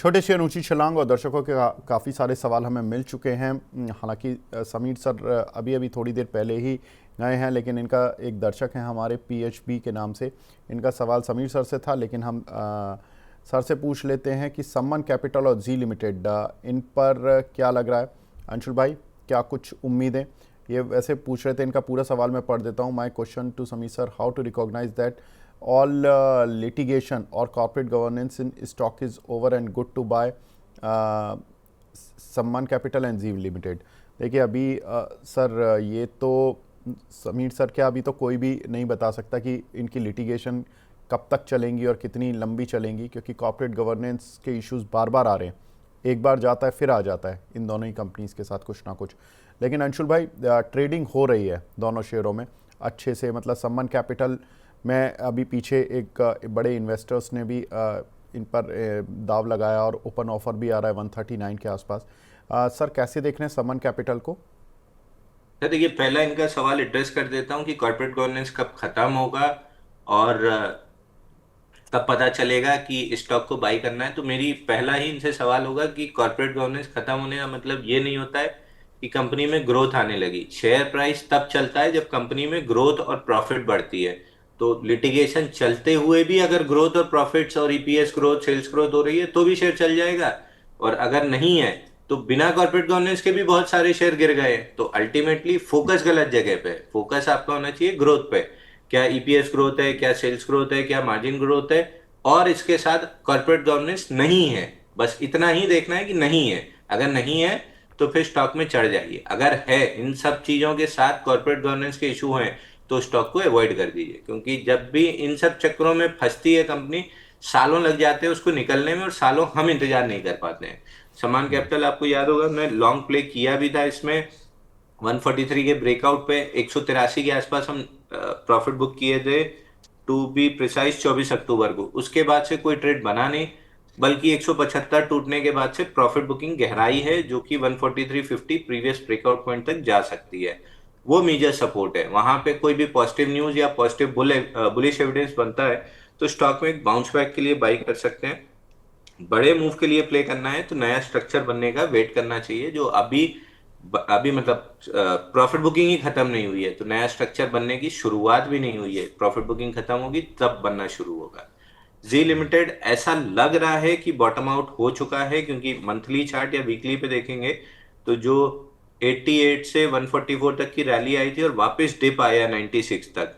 छोटे शेयर ऊंची छलांग और दर्शकों के काफ़ी सारे सवाल हमें मिल चुके हैं। हालांकि समीर सर अभी अभी थोड़ी देर पहले ही गए हैं, लेकिन इनका एक दर्शक हैं हमारे पीएचबी के नाम से, इनका सवाल समीर सर से था, लेकिन हम सर से पूछ लेते हैं कि सम्मान कैपिटल और जी लिमिटेड इन पर क्या लग रहा है। अंशुल भाई, क्या कुछ उम्मीदें? ये वैसे पूछ रहे थे, इनका पूरा सवाल मैं पढ़ देता हूँ। My question to Sameer sir, how to recognize that all litigation or corporate governance in stock is over and good to buy सम्मान कैपिटल एंड जी लिमिटेड। देखिए अभी सर ये तो समीर सर क्या अभी तो कोई भी नहीं बता सकता कि इनकी लिटिगेशन कब तक चलेंगी और कितनी लंबी चलेंगी, क्योंकि कॉर्पोरेट गवर्नेंस के इश्यूज बार बार आ रहे हैं। एक बार जाता है फिर आ जाता है इन दोनों ही कंपनीज के साथ कुछ ना कुछ। लेकिन अंशुल भाई, ट्रेडिंग हो रही है दोनों शेयरों में अच्छे से, मतलब सम्मान कैपिटल में अभी पीछे एक बड़े इन्वेस्टर्स ने भी इन पर दाव लगाया और ओपन ऑफर भी आ रहा है 139 के आसपास। सर कैसे देख रहे हैं सम्मान कैपिटल को? सर देखिए, पहला इनका सवाल एड्रेस कर देता हूँ कि कॉर्पोरेट गवर्नेंस कब खत्म होगा और तब पता चलेगा कि स्टॉक को बाई करना है। तो मेरी पहला ही इनसे सवाल होगा कि कॉर्पोरेट गवर्नेंस खत्म होने का मतलब ये नहीं होता है कि कंपनी में ग्रोथ आने लगी। शेयर प्राइस तब चलता है जब कंपनी में ग्रोथ और प्रॉफिट बढ़ती है। तो लिटिगेशन चलते हुए भी अगर ग्रोथ और प्रॉफिट्स और ईपीएस ग्रोथ, सेल्स ग्रोथ हो रही है तो भी शेयर चल जाएगा। और अगर नहीं है तो बिना कॉर्पोरेट गवर्नेंस के भी बहुत सारे शेयर गिर गए। तो अल्टीमेटली फोकस गलत जगह पे, फोकस आपका होना चाहिए ग्रोथ पे। क्या ईपीएस ग्रोथ है, क्या सेल्स ग्रोथ है, क्या मार्जिन ग्रोथ है, और इसके साथ कॉर्पोरेट गवर्नेंस नहीं है। बस इतना ही देखना है कि नहीं है। अगर नहीं है तो फिर स्टॉक में चढ़ जाइए। अगर है, इन सब चीजों के साथ कॉर्पोरेट गवर्नेंस के इशू हैं, तो स्टॉक को अवॉइड कर दीजिए। क्योंकि जब भी इन सब चक्करों में फंसती है कंपनी, सालों लग जाते हैं उसको निकलने में और सालों हम इंतजार नहीं कर पाते हैं। समान कैपिटल आपको याद होगा, मैं लॉन्ग प्ले किया भी था इसमें। 143 के ब्रेकआउट पे 183 के आसपास हम प्रॉफिट बुक किए थे, टू बी प्रिसाइज 24 अक्टूबर को। उसके बाद से कोई ट्रेड बना नहीं, बल्कि 175 टूटने के बाद से प्रॉफिट बुकिंग गहराई है, जो कि 143.50 प्रीवियस ब्रेकआउट पॉइंट तक जा सकती है। वो मेजर सपोर्ट है। वहां पे कोई भी पॉजिटिव न्यूज या पॉजिटिव बुलिश एविडेंस बनता है तो स्टॉक में एक बाउंस बैक के लिए बाई कर सकते हैं। बड़े मूव के लिए प्ले करना है तो नया स्ट्रक्चर बनने का वेट करना चाहिए, जो अभी अभी मतलब प्रॉफिट बुकिंग ही खत्म नहीं हुई है तो नया स्ट्रक्चर बनने की शुरुआत भी नहीं हुई है। प्रॉफिट बुकिंग खत्म होगी तब बनना शुरू होगा। जी लिमिटेड ऐसा लग रहा है कि बॉटम आउट हो चुका है, क्योंकि मंथली चार्ट या वीकली पे देखेंगे तो जो 88 से 144 तक की रैली आई थी और वापस डिप आया 96 तक,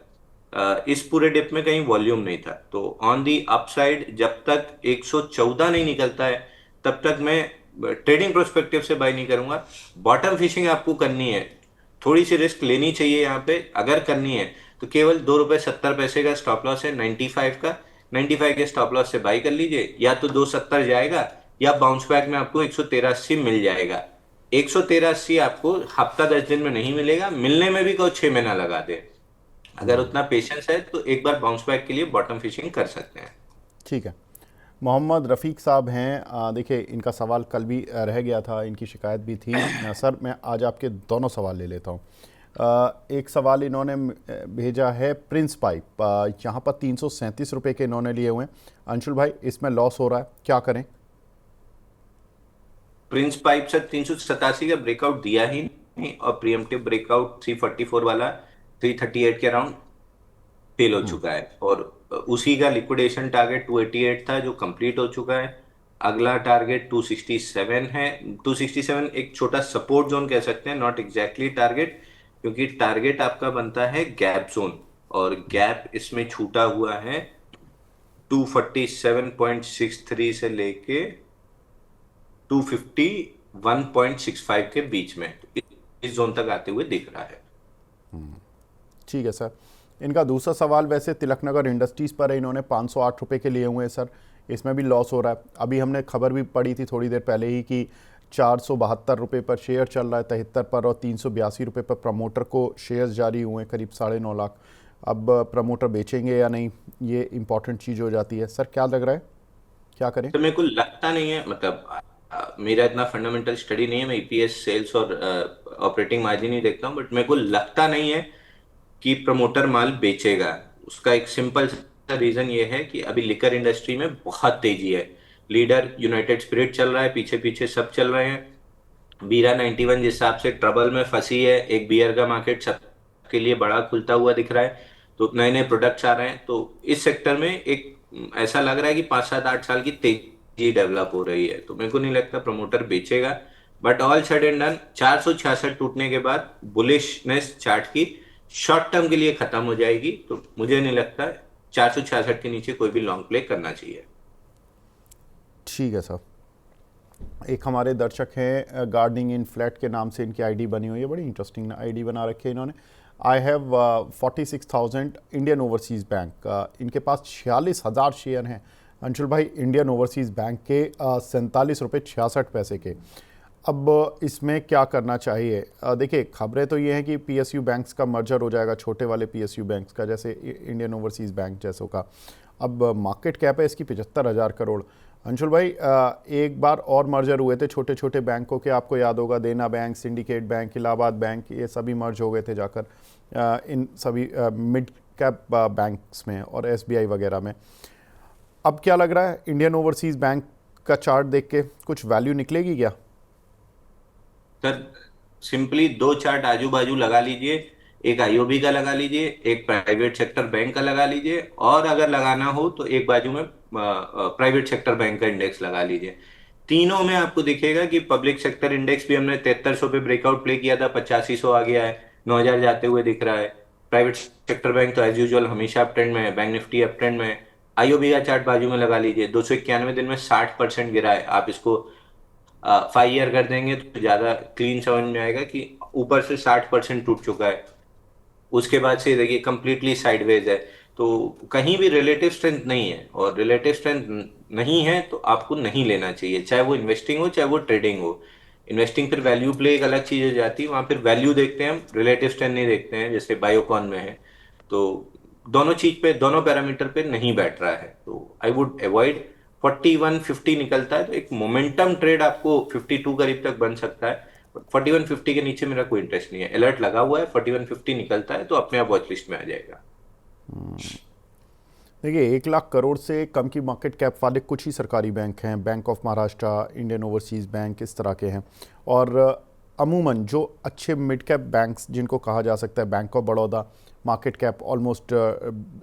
इस पूरे डिप में कहीं वॉल्यूम नहीं था। तो ऑन दी अपसाइड जब तक 114 नहीं निकलता है तब तक मैं ट्रेडिंग प्रोस्पेक्टिव से बाय नहीं करूंगा। बॉटम फिशिंग आपको करनी है, थोड़ी सी रिस्क लेनी चाहिए यहाँ पे। अगर करनी है तो केवल 2 रुपए 70 पैसे का स्टॉप लॉस है 95 का। 95 के स्टॉप लॉस से बाई कर लीजिए, या तो 270 जाएगा या बाउंस बैक में आपको 113.80 मिल जाएगा। 113.80 आपको हफ्ता 10 दिन में नहीं मिलेगा, मिलने में भी कोई 6 महीना लगा दे। अगर उतना पेशेंस है तो एक बार बाउंस बैक के लिए बॉटम फिशिंग कर सकते हैं। ठीक है। मोहम्मद रफ़ीक साहब हैं, देखिए इनका सवाल कल भी रह गया था, इनकी शिकायत भी थी। सर मैं आज आपके दोनों सवाल ले लेता हूँ। एक सवाल इन्होंने भेजा है प्रिंस पाइप, यहाँ पर 337 रुपये के इन्होंने लिए हुए हैं। अंशुल भाई, इसमें लॉस हो रहा है, क्या करें? प्रिंस पाइप से 387 का ब्रेकआउट दिया ही नहीं, और प्रीएम्प्टिव ब्रेकआउट 344 वाला 338 के अराउंड फेल हो चुका है। और उसी का लिक्विडेशन टारगेट 288 था जो कंप्लीट हो चुका है। अगला टारगेट 267 है। 267 एक छोटा सपोर्ट जोन कह सकते हैं, नॉट एग्जैक्टली टारगेट, क्योंकि टारगेट आपका बनता है गैप जोन, और गैप इसमें छूटा हुआ है 247.63 से लेके 251.65 के बीच में। इस जोन तक आते हुए दिख रहा है। ठीक है सर। इनका दूसरा सवाल वैसे तिलकनगर इंडस्ट्रीज़ पर है, इन्होंने 508 रुपये के लिए हुए हैं सर। इसमें भी लॉस हो रहा है। अभी हमने खबर भी पढ़ी थी थोड़ी देर पहले ही कि 472 रुपये पर शेयर चल रहा है 73 पर, और 382 रुपये पर प्रमोटर को शेयर्स जारी हुए हैं करीब 9.5 लाख। अब प्रमोटर बेचेंगे या नहीं, ये इंपॉर्टेंट चीज़ हो जाती है। सर क्या लग रहा है, क्या करें? तो मेरे को लगता नहीं है, मतलब मेरा इतना फंडामेंटल स्टडी नहीं है, मैं ईपीएस, सेल्स और ऑपरेटिंग मार्जिन ही देखता हूँ, बट मेरे को लगता नहीं है कि प्रमोटर माल बेचेगा। उसका एक सिंपल सा रीजन ये है कि अभी लिकर इंडस्ट्री में बहुत तेजी है। लीडर यूनाइटेड स्पिरिट चल रहा है, पीछे पीछे सब चल रहे हैं। बीरा 91 जिस हिसाब से ट्रबल में फंसी है, एक बियर का मार्केट सबके लिए बड़ा खुलता हुआ दिख रहा है, तो नए नए प्रोडक्ट्स आ रहे हैं, तो इस सेक्टर में एक ऐसा लग रहा है कि 5 7 8 साल की तेजी डेवलप हो रही है, तो मेरे को नहीं लगता प्रमोटर बेचेगा। But all said and done, 466 टूटने के बाद बुलिशनेस चार्ट की शॉर्ट टर्म के लिए खत्म हो जाएगी, तो मुझे नहीं लगता 466 के नीचे कोई भी लॉन्ग प्ले करना चाहिए। ठीक है सर। एक हमारे दर्शक हैं गार्डनिंग इन फ्लैट के नाम से इनकी आईडी बनी हुई है, बड़ी इंटरेस्टिंग आईडी बना रखी है इन्होंने। I have 46,000 Indian overseas bank. इनके पास 46,000 शेयर हैं अंशुल भाई इंडियन ओवरसीज़ बैंक के, 47 रुपये 66 पैसे के। अब इसमें क्या करना चाहिए? देखिए, खबरें तो ये हैं कि पीएसयू बैंक्स का मर्जर हो जाएगा, छोटे वाले पीएसयू बैंक्स का, जैसे इंडियन ओवरसीज़ बैंक जैसों का। अब मार्केट कैप है इसकी 75,000 करोड़। अंशुल भाई, एक बार और मर्जर हुए थे छोटे छोटे बैंकों के, आपको याद होगा, देना bank, syndicate bank, Allahabad bank, ये सभी मर्ज हो गए थे जाकर इन सभी मिड कैप बैंक्स में और एसबीआई वगैरह में। अब क्या लग रहा है, इंडियन ओवरसीज़ बैंक का चार्ट देख के कुछ वैल्यू निकलेगी क्या? सर सिंपली दो चार्ट आजू बाजू लगा लीजिए, एक आईओबी का लगा लीजिए, एक प्राइवेट सेक्टर बैंक का लगा लीजिए, और अगर लगाना हो तो एक बाजू में प्राइवेट सेक्टर बैंक का इंडेक्स लगा लीजिए। तीनों में आपको दिखेगा कि पब्लिक सेक्टर इंडेक्स भी हमने 7300 पे ब्रेकआउट प्ले किया था, 8500 आ गया है, 9000 जाते हुए दिख रहा है। प्राइवेट सेक्टर बैंक तो एज यूजुअल हमेशा अप ट्रेंड में है, बैंक निफ्टी अप ट्रेंड में है। आईओबी का चार्ट बाजू में लगा लीजिए, 291 दिन में 60% गिरा है। आप इसको 5 ईयर कर देंगे तो ज्यादा क्लीन समझ में आएगा कि ऊपर से 60% टूट चुका है। उसके बाद से देखिए कंप्लीटली साइडवेज है, तो कहीं भी रिलेटिव स्ट्रेंथ नहीं है, और रिलेटिव स्ट्रेंथ नहीं है तो आपको नहीं लेना चाहिए, चाहे वो इन्वेस्टिंग हो चाहे वो ट्रेडिंग हो। इन्वेस्टिंग फिर वैल्यू प्ले एक अलग चीज हो जाती है, वहां फिर वैल्यू देखते हैं हम, रिलेटिव स्ट्रेंथ नहीं देखते हैं, जैसे बायोकॉन में है। तो दोनों चीज पे, दोनों पैरामीटर पे नहीं बैठ रहा है, तो आई वुड अवॉइड। 4150 निकलता है तो एक मोमेंटम ट्रेड आपको 52 करीब तक बन सकता है, 4150 के नीचे मेरा कोई इंटरेस्ट नहीं है। अलर्ट लगा हुआ है, 4150 निकलता है तो अपने आप वॉच लिस्ट में आ जाएगा। देखिए, 1 लाख करोड़ से कम की मार्केट कैप वाले कुछ ही सरकारी बैंक हैं, bank of Maharashtra, Indian overseas bank, इस तरह के हैं। और अमूमन जो अच्छे मिड कैप बैंक्स जिनको कहा जा सकता है, bank of Baroda market cap almost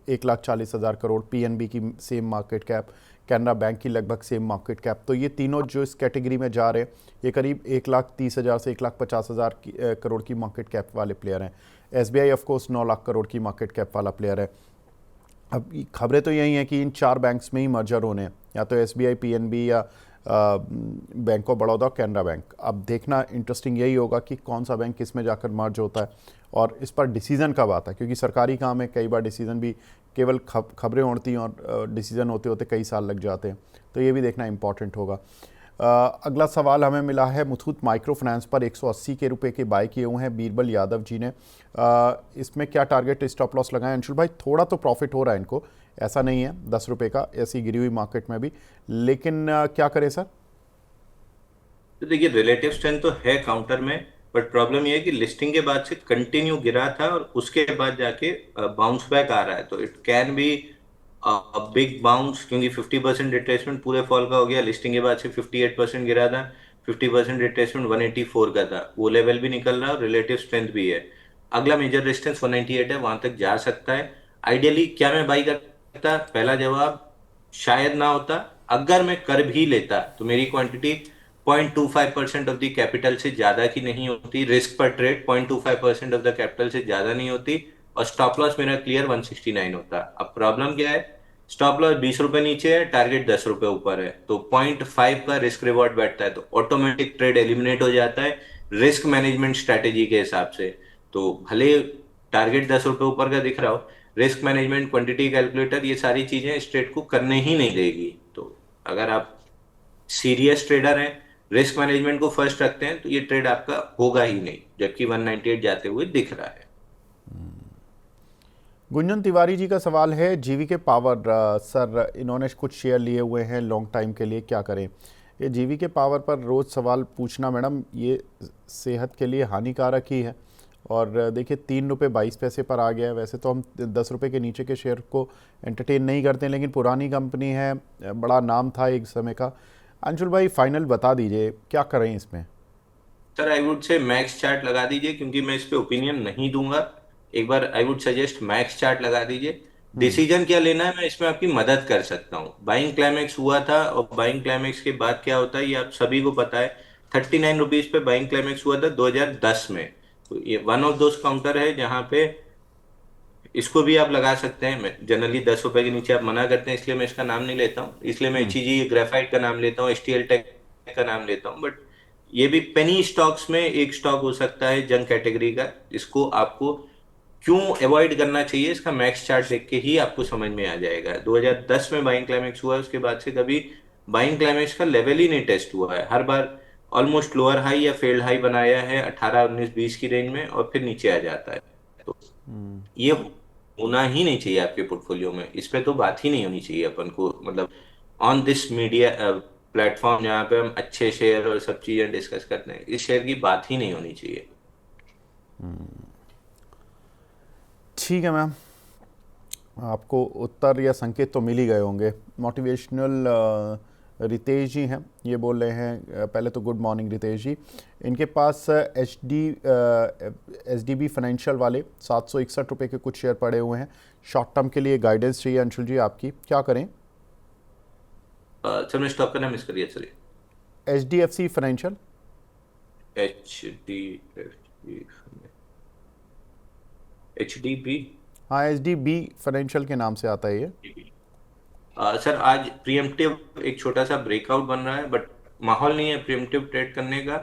1,40,000 crore, PNB की same market cap, Canara bank की लगभग सेम मार्केट कैप। तो ये तीनों जो इस कैटेगरी में जा रहे हैं, ये करीब 1,30,000 से 1,50,000 करोड़ की मार्केट कैप वाले प्लेयर हैं। SBI of course 9 lakh crore की मार्केट कैप वाला प्लेयर है। अब खबरें तो यही हैं कि इन 4 बैंक्स में ही मर्जर होने हैं, या तो एसबीआई, पीएनबी, या bank of Baroda, Canara bank. अब देखना इंटरेस्टिंग यही होगा कि कौन सा बैंक किस में जाकर मर्ज होता है और इस पर डिसीजन कब आता है, क्योंकि सरकारी काम है, कई बार डिसीजन भी केवल खबरें उड़ती हैं और डिसीजन होते होते कई साल लग जाते हैं, तो ये भी देखना इंपॉर्टेंट होगा। अगला सवाल हमें मिला है, मुथूट माइक्रो फाइनेंस पर 180 के रुपए के बाय किए हुए हैं बीरबल यादव जी ने। इसमें क्या टारगेट स्टॉप लॉस लगाएं? अंशुल भाई, थोड़ा तो प्रॉफिट हो रहा है इनको, ऐसा नहीं है 10 रुपये का, ऐसी गिरी हुई मार्केट में भी, लेकिन क्या करें सर? तो देखिए रिलेटिव स्ट्रेंथ तो है काउंटर में, बट प्रॉब्लम ये है कि लिस्टिंग के बाद से कंटिन्यू गिरा था और उसके बाद जाके बाउंस बैक आ रहा है, तो it can be big bounce, क्योंकि 50% रिट्रेसमेंट पूरे फॉल का हो गया। लिस्टिंग के बाद से 58% गिरा था, 50% रिट्रेसमेंट 184 का था, वो लेवल भी निकल रहा है और रिलेटिव स्ट्रेंथ भी है। अगला मेजर रेजिस्टेंस 198 है, वहां तक जा सकता है। आइडियली क्या मैं बाई करता? पहला जवाब शायद ना होता। अगर मैं कर भी लेता तो मेरी क्वांटिटी 0.25% ऑफ द कैपिटल से ज्यादा की नहीं होती, रिस्क पर ट्रेड 0.25% ऑफ द कैपिटल से ज्यादा नहीं होती, और स्टॉप लॉस मेरा क्लियर 169 होता। अब प्रॉब्लम क्या है, स्टॉप लॉस 20 रुपए नीचे है, टारगेट 10 रुपए ऊपर है, तो 0.5 का रिस्क रिवॉर्ड बैठता है, तो ऑटोमेटिक ट्रेड एलिमिनेट हो जाता है रिस्क मैनेजमेंट स्ट्रेटेजी के हिसाब से। तो भले टारगेट 10 रुपए ऊपर का दिख रहा हो, रिस्क मैनेजमेंट, क्वांटिटी कैलकुलेटर, ये सारी चीजें इस ट्रेड को करने ही नहीं देगी। तो अगर आप सीरियस ट्रेडर हैं, रिस्क मैनेजमेंट को फर्स्ट रखते हैं, तो ये ट्रेड आपका होगा ही नहीं, जबकि 198 जाते हुए दिख रहा है। गुंजन तिवारी जी का सवाल है, जीवीके पावर, सर इन्होंने कुछ शेयर लिए हुए हैं लॉन्ग टाइम के लिए, क्या करें? ये जीवीके पावर पर रोज़ सवाल पूछना मैडम, ये सेहत के लिए हानिकारक ही है, और देखिए 3 रुपये 22 पैसे पर आ गया है। वैसे तो हम 10 रुपये के नीचे के शेयर को एंटरटेन नहीं करते, लेकिन पुरानी कंपनी है, बड़ा नाम था एक समय का। अंशुल भाई फाइनल बता दीजिए क्या करें इसमें। Sir I would say max chart लगा दीजिए, क्योंकि मैं इस पे ओपिनियन नहीं दूंगा। एक बार I would suggest max chart लगा दीजिए। हम्म। डिसीजन क्या लेना है मैं इसमें आपकी मदद कर सकता हूँ। बाइंग क्लाइमेक्स हुआ था, और बाइंग क्लाइमेक्स के बाद क्या होता है ये आप सभी को पता है। 39 रुपीज पे बाइंग क्लाइमेक्स हुआ था 2010 में। तो ये वन ऑफ दोस काउंटर है जहाँ पे इसको भी आप लगा सकते हैं। मैं जनरली 10 रुपए के नीचे आप मना करते हैं, इसलिए मैं इसका नाम नहीं लेता हूँ। इसलिए मैं हम्म। एचईजी ग्रेफाइट का नाम लेता हूँ, एचटीएल टेक का नाम लेता हूँ। बट ये भी पेनी स्टॉक्स में एक स्टॉक हो सकता है जंग कैटेगरी का। इसको आपको क्यों अवॉइड करना चाहिए इसका मैक्स चार्ट देख के ही आपको समझ में आ जाएगा। 2010 में बाइंग क्लाइमेक्स हुआ है, उसके बाद से कभी बाइंग क्लाइमेक्स का लेवल ही नहीं टेस्ट हुआ है। हर बार ऑलमोस्ट लोअर हाई या फेल्ड हाई बनाया है 18 19 20 की रेंज में, और फिर नीचे आ जाता है। तो ये होना ही नहीं चाहिए आपके पोर्टफोलियो में। इस पे तो बात ही नहीं होनी चाहिए अपन को, मतलब ऑन दिस मीडिया प्लेटफॉर्म जहाँ पे हम अच्छे शेयर और सब चीजें डिस्कस करते हैं, इस शेयर की बात ही नहीं होनी चाहिए। ठीक है मैम, आपको उत्तर या संकेत तो मिल ही गए होंगे। मोटिवेशनल रितेश जी हैं, ये बोल रहे हैं पहले तो गुड मॉर्निंग रितेश जी। इनके पास एच डी बी फाइनेंशियल वाले 761 रुपये के कुछ शेयर पड़े हुए हैं। शॉर्ट टर्म के लिए गाइडेंस चाहिए अंशुल जी आपकी, क्या करें। सर मैं स्टॉक का नाम मिस करिए sir. H D F C financial. HDFC, HDB। हाँ, एच डी बी फाइनेंशियल के नाम से आता है ये। सर आज प्रीएम्प्टिव एक छोटा सा ब्रेकआउट बन रहा है, बट माहौल नहीं है प्रीएम्प्टिव ट्रेड करने का।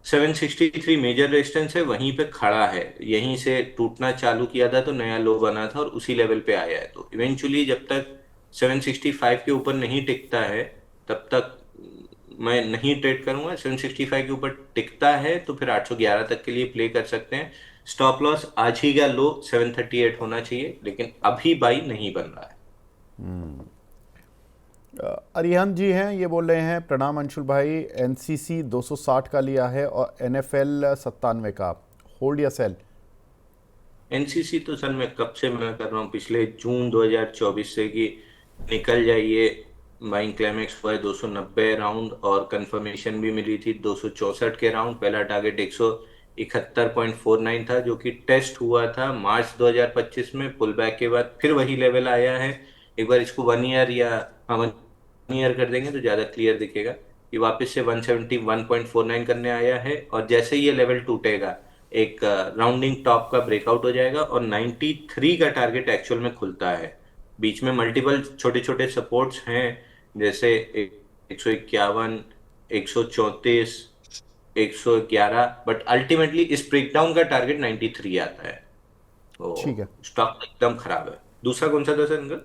763 मेजर रेजिस्टेंस है, वहीं पे खड़ा है। यहीं से टूटना चालू किया था तो नया लो बना था और उसी लेवल पे आया है। तो इवेंचुअली जब तक 765 के ऊपर नहीं टिकता है तब तक मैं नहीं ट्रेड करूंगा। 765 के ऊपर टिकता है तो फिर 811 तक के लिए प्ले कर सकते हैं। स्टॉप लॉस आज ही का लो 738 होना चाहिए, लेकिन अभी बाई नहीं बन रहा है। अरिहंत जी हैं, ये बोल रहे हैं प्रणाम अंशुल भाई, एनसीसी 260 का लिया है और एनएफएल 97 का, होल्ड या सेल। एनसीसी तो सर मैं कब से मना कर रहा हूँ, पिछले जून 2024 से, कि निकल जाइए। बाइंग क्लाइमेक्स हुआ है 290 राउंड, और कंफर्मेशन भी मिली थी 264 के राउंड। पहला टारगेट 171.49 था, जो कि टेस्ट हुआ था मार्च 2025 में। पुल बैक के बाद फिर वही लेवल आया है। एक बार इसको 1 ईयर या 1 ईयर कर देंगे तो ज़्यादा क्लियर दिखेगा कि वापस से 171.49 करने आया है। और जैसे ही ये लेवल टूटेगा एक राउंडिंग टॉप का ब्रेकआउट हो जाएगा, और 93 का टारगेट एक्चुअल में खुलता है। बीच में मल्टीपल छोटे छोटे सपोर्ट्स हैं, जैसे 151, 134, 111, बट अल्टीमेटली इस ब्रेकडाउन का टारगेट 93 आता है। तो ठीक है। स्टॉक एकदम खराब है। दूसरा कौन सा था सर इनका?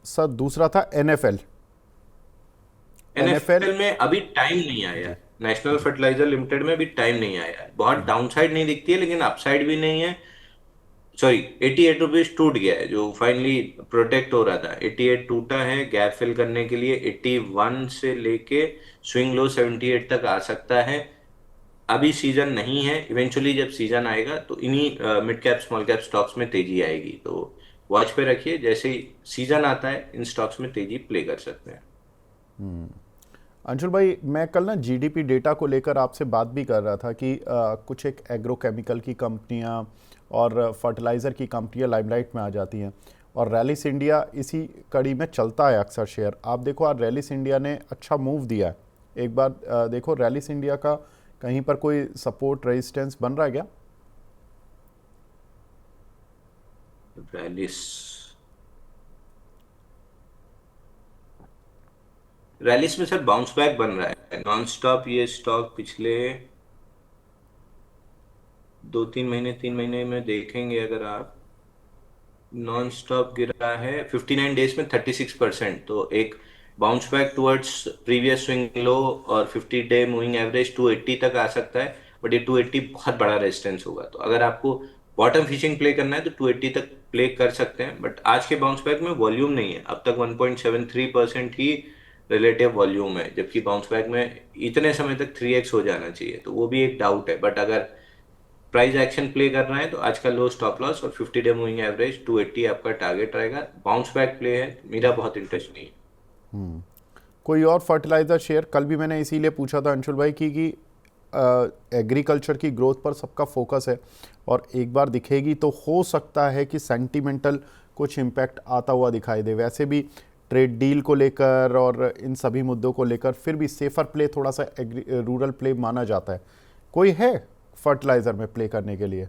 सर दूसरा था एनएफएल। एनएफएल। एनएफएल में अभी टाइम नहीं आया है। नेशनल फर्टिलाइजर लिमिटेड में अभी टाइम नहीं आया है। बहुत डाउनसाइड नहीं दिखती है, लेकिन अपसाइड भी नहीं है। सॉरी, 88 रुपीज टूट गया है, जो फाइनली प्रोटेक्ट हो रहा था। 88 टूटा है, गैप फिल करने के लिए 81 से लेके स्विंग लो 78 तक आ सकता है। अभी सीजन नहीं है, इवेंचुअली जब सीजन आएगा तो इन्हीं mid cap small cap stocks में तेजी आएगी। तो वॉच पे रखिए, जैसे ही सीजन आता है इन स्टॉक्स में तेजी प्ले कर सकते हैं। अंशुल भाई, मैं कल ना जीडीपी डेटा को लेकर आपसे बात भी कर रहा था कि कुछ एक एग्रोकेमिकल की कंपनियां और फर्टिलाइज़र की कंपनियां लाइमलाइट में आ जाती हैं, और रैलिस इंडिया इसी कड़ी में चलता है अक्सर शेयर। आप देखो आज रैलिस इंडिया ने अच्छा मूव दिया है। एक बार देखो रैलिस इंडिया का कहीं पर कोई सपोर्ट रेजिस्टेंस बन रहा है क्या। रैलिस रैलिस में सर बाउंस बैक बन रहा है नॉन स्टॉप। ये स्टॉक पिछले 2 3 महीने 3 महीने में देखेंगे अगर आप, नॉन स्टॉप गिरा है 59 डेज में 36%। तो एक bounce back towards previous swing low, और 50 डे मूविंग एवरेज 280 तक आ सकता है। बट ये 280 बहुत बड़ा रेजिस्टेंस होगा, तो अगर आपको बॉटम फिशिंग प्ले करना है तो 280 तक प्ले कर सकते हैं। बट आज के बाउंस बैक में वॉल्यूम नहीं है। अब तक 1.73% ही रिलेटिव वॉल्यूम है, जबकि बाउंस बैक में इतने समय तक 3x हो जाना चाहिए, तो वो भी एक डाउट है। बट अगर प्राइस एक्शन प्ले करना है तो आज का लो स्टॉप लॉस और 50 डे मूविंग एवरेज 280 आपका टारगेट रहेगा। बाउंस बैक प्ले है, मेरा बहुत इंटरेस्ट नहीं है। कोई और फर्टिलाइज़र शेयर? कल भी मैंने इसीलिए पूछा था अंशुल भाई कि एग्रीकल्चर की ग्रोथ पर सबका फोकस है और एक बार दिखेगी तो हो सकता है कि सेंटिमेंटल कुछ इम्पैक्ट आता हुआ दिखाई दे। वैसे भी ट्रेड डील को लेकर और इन सभी मुद्दों को लेकर फिर भी सेफर प्ले थोड़ा सा रूरल प्ले माना जाता है। कोई है फर्टिलाइज़र में प्ले करने के लिए?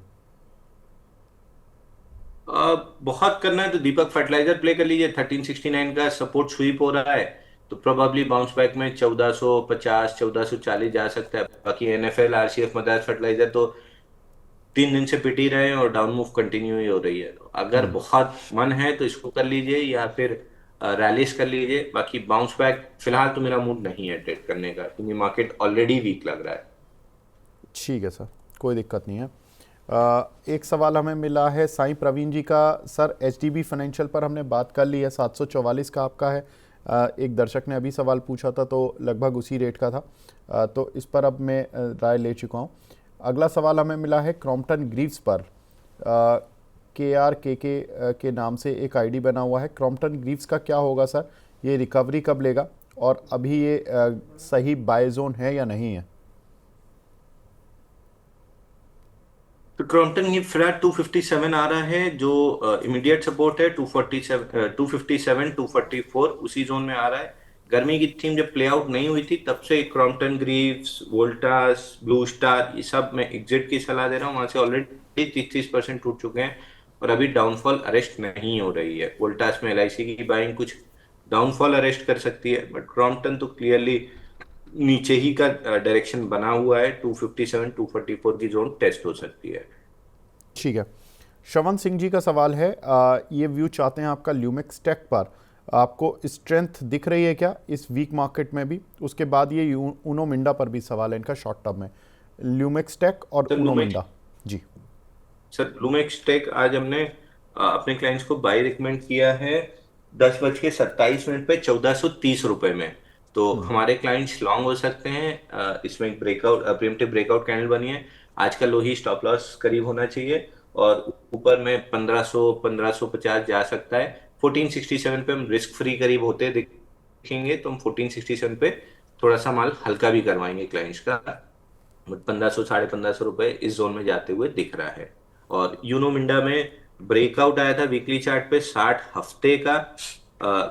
बहुत करना है तो दीपक फर्टिलाइजर प्ले कर लीजिए। 1369 का सपोर्ट स्वीप हो रहा है, तो प्रोबेबली बाउंस बैक में 1450 1440 जा सकता है। बाकी एनएफएल आरसीएफ मदार फर्टिलाइजर तो 3 दिन से पिट ही रहे हैं और डाउन मूव कंटिन्यू ही हो रही है। तो अगर बहुत मन है तो इसको कर लीजिए या फिर रैलीज कर लीजिए। बाकी बाउंस बैक फिलहाल तो मेरा मूड नहीं है ट्रेड करने का, क्योंकि मार्केट ऑलरेडी वीक लग रहा है। ठीक है सर, कोई दिक्कत नहीं है। एक सवाल हमें मिला है साईं प्रवीण जी का। सर एचडीबी फाइनेंशियल पर हमने बात कर ली है, 744 का आपका है। एक दर्शक ने अभी सवाल पूछा था तो लगभग उसी रेट का था, तो इस पर अब मैं राय ले चुका हूँ। अगला सवाल हमें मिला है क्रॉम्पटन ग्रीव्स पर। के नाम से एक आईडी बना हुआ है। क्रॉम्पटन ग्रीव्स का क्या होगा सर? ये रिकवरी कब लेगा और अभी ये सही बाय जोन है या नहीं है? तो क्रॉम्पटन ये फिलहाल 257 आ रहा है, जो इमीडिएट सपोर्ट है 247 257 244 उसी जोन में आ रहा है। गर्मी की थीम जब प्ले आउट नहीं हुई थी तब से Crompton Greaves, Voltas, blue star, ये सब मैं एग्जिट की सलाह दे रहा हूँ। वहां से ऑलरेडी 30-30% टूट चुके हैं और अभी डाउनफॉल अरेस्ट नहीं हो रही है। वोल्टास में एलआईसी की बाइंग कुछ डाउनफॉल अरेस्ट कर सकती है, बट क्रॉम्पटन तो क्लियरली नीचे ही का डायरेक्शन बना हुआ है। 257 244 की जोन टेस्ट हो सकती है। ठीक है। श्रवण सिंह जी का सवाल है, ये व्यू चाहते हैं आपका ल्यूमेक्स टेक पर। आपको स्ट्रेंथ दिख रही है क्या इस वीक मार्केट में भी? उसके बाद ये उनो मिंडा पर भी सवाल है इनका शॉर्ट टर्म में, ल्यूमेक्स टेक और सर उनो लूमेक्स मिंडा जी। सर लूमेक्स टेक आज हमने अपने क्लाइंट्स को बाय रिकमेंड किया है 10:27 पे 1430 रुपए में। तो हमारे क्लाइंट्स लॉन्ग हो सकते हैं। इसमें एक ब्रेकआउट प्रीएम्प्टिव ब्रेकआउट कैंडल बनी है। आज का लो ही स्टॉप लॉस करीब होना चाहिए और ऊपर में 1500 1550 जा सकता है। 1467 पे हम रिस्क फ्री करीब होते दिखेंगे, तो हम 1467 पे थोड़ा सा माल हल्का भी करवाएंगे क्लाइंट्स का। 1500 1550 रुपए इस जोन में जाते हुए दिख रहा है। और यूनो मिंडा में ब्रेकआउट आया था वीकली चार्ट पे 60 हफ्ते का,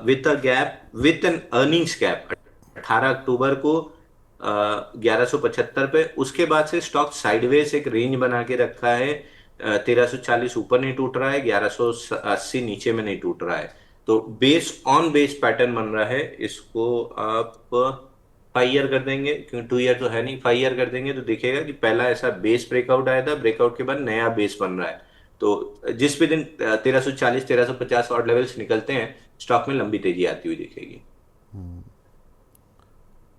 with a gap, with an earnings gap 18 अक्टूबर को 1175 पे। उसके बाद से स्टॉक साइडवेज एक रेंज बना के रखा है। 1340 ऊपर नहीं टूट रहा है, 1180 नीचे में नहीं टूट रहा है। तो बेस ऑन बेस पैटर्न बन रहा है। इसको आप 5 ईयर कर देंगे, क्योंकि 2 ईयर तो है नहीं, 5 ईयर कर देंगे तो दिखेगा कि पहला ऐसा बेस ब्रेकआउट आया था, ब्रेकआउट के बाद नया बेस बन रहा है। तो जिस भी दिन 1340 1350 और लेवल्स निकलते हैं, स्टॉक में लंबी तेजी आती हुई दिखेगी।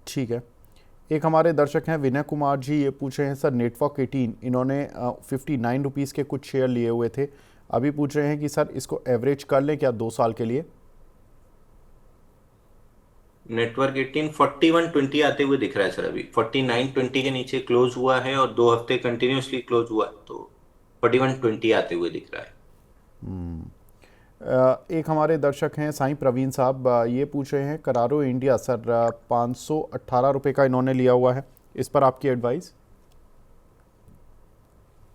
ठीक है। एक हमारे दर्शक हैं विनय कुमार जी, ये पूछ रहे हैं सर नेटवर्क 18, इन्होंने 59 रुपीज़ के कुछ शेयर लिए हुए थे। अभी पूछ रहे हैं कि सर इसको एवरेज कर लें क्या 2 साल के लिए? नेटवर्क 18 4120 आते हुए दिख रहा है सर। अभी 4920 के नीचे क्लोज हुआ है और 2 हफ्ते कंटिन्यूसली क्लोज हुआ है, तो 4120 आते हुए दिख रहा है। एक हमारे दर्शक हैं साईं प्रवीण साहब, ये पूछ रहे हैं करारो इंडिया सर, 518 रुपये का इन्होंने लिया हुआ है, इस पर आपकी एडवाइस?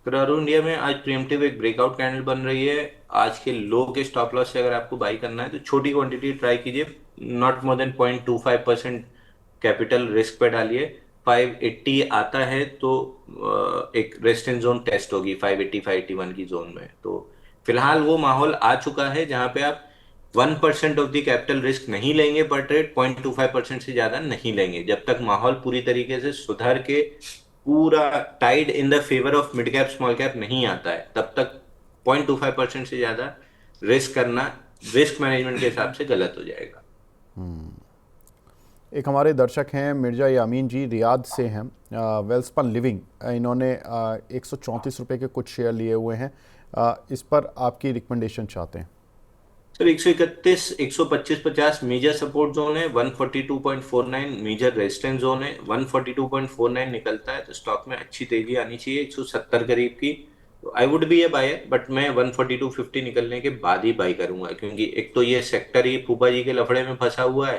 करारो इंडिया में आज प्रीएम्प्टिव एक ब्रेकआउट कैंडल बन रही है। आज के लो के स्टॉप लॉस से अगर आपको बाई करना है तो छोटी क्वांटिटी ट्राई कीजिए, not more than 0.25% capital risk पे डालिए। 580 आता है तो एक रेजिस्टेंस जोन टेस्ट होगी 580 581 की जोन में। तो फिलहाल वो माहौल आ चुका है जहां पे आप 1% ऑफ द कैपिटल रिस्क नहीं लेंगे पर ट्रेड, 0.25% से ज्यादा नहीं लेंगे। जब तक माहौल पूरी तरीके से सुधर के पूरा tied in the favour of mid cap small cap नहीं आता है, तब तक 0.25% से ज्यादा रिस्क करना रिस्क मैनेजमेंट के हिसाब से गलत हो जाएगा। एक हमारे दर्शक हैं मिर्जा यामीन जी, रियाद से हैं, वेल्सपन लिविंग, इन्होंने 134 रुपये के कुछ शेयर लिए हुए हैं, इस पर आपकी रिकमेंडेशन चाहते हैं। सर 131, 125-50 मेजर सपोर्ट जोन है, 142.49 मेजर रेजिस्टेंस जोन है, 142.49 निकलता है तो स्टॉक में अच्छी तेजी आनी चाहिए 170 करीब की। तो I would be a buyer, but मैं 142.50 निकलने के बाद ही बाई करूंगा, क्योंकि एक तो ये सेक्टर ही फूफा जी के लफड़े में फंसा हुआ है।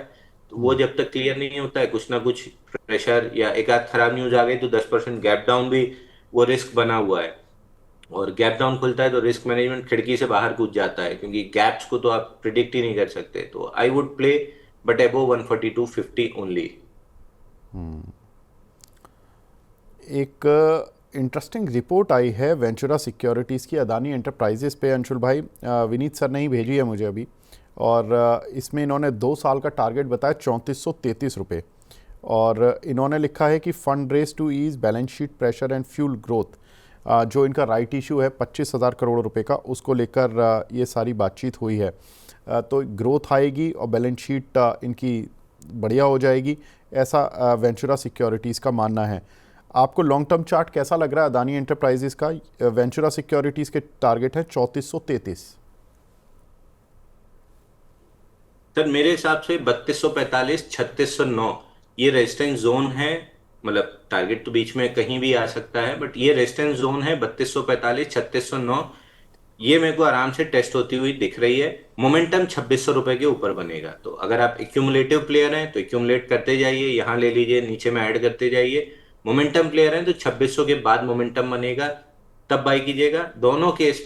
तो वो जब तक क्लियर नहीं होता है, कुछ ना कुछ प्रेशर या एक आध खराब न्यूज आ गई तो 10% गैप डाउन भी वो रिस्क बना हुआ है। और गैप डाउन खुलता है तो रिस्क मैनेजमेंट खिड़की से बाहर कूद जाता है, क्योंकि गैप्स को तो आप प्रिडिक्ट ही नहीं कर सकते। तो I would play, but above 142.50 only. एक इंटरेस्टिंग रिपोर्ट आई है वेंचुरा सिक्योरिटीज़ की अदानी एंटरप्राइजेस पे, अंशुल भाई, विनीत सर ने ही भेजी है मुझे अभी। और इसमें इन्होंने 2 साल का टारगेट बताया 3433 रुपये। और इन्होंने लिखा है कि fund raise to ease balance sheet pressure and fuel growth. जो इनका राइट इशू है 25,000 करोड़ रुपए का, उसको लेकर ये सारी बातचीत हुई है। तो ग्रोथ आएगी और बैलेंस शीट इनकी बढ़िया हो जाएगी, ऐसा वेंचुरा सिक्योरिटीज़ का मानना है। आपको लॉन्ग टर्म चार्ट कैसा लग रहा है अदानी एंटरप्राइजेस का? वेंचुरा सिक्योरिटीज़ के टारगेट है 3433। सर मेरे हिसाब से 3245, 3609 ये रेजिस्टेंस जोन है। मतलब टारगेट तो बीच में कहीं भी आ सकता है, बट ये रेजिस्टेंस जोन है 3245, 3609। ये मेरे को आराम से टेस्ट होती हुई दिख रही है। मोमेंटम 2600 रुपए के ऊपर बनेगा, तो अगर आप एक्यूमुलेटिव प्लेयर हैं तो एक्यूमुलेट करते जाइए, यहाँ ले लीजिए, नीचे में ऐड करते जाइए। मोमेंटम प्लेयर हैं तो 2600 के बाद मोमेंटम बनेगा, तब बाई कीजिएगा। दोनों केस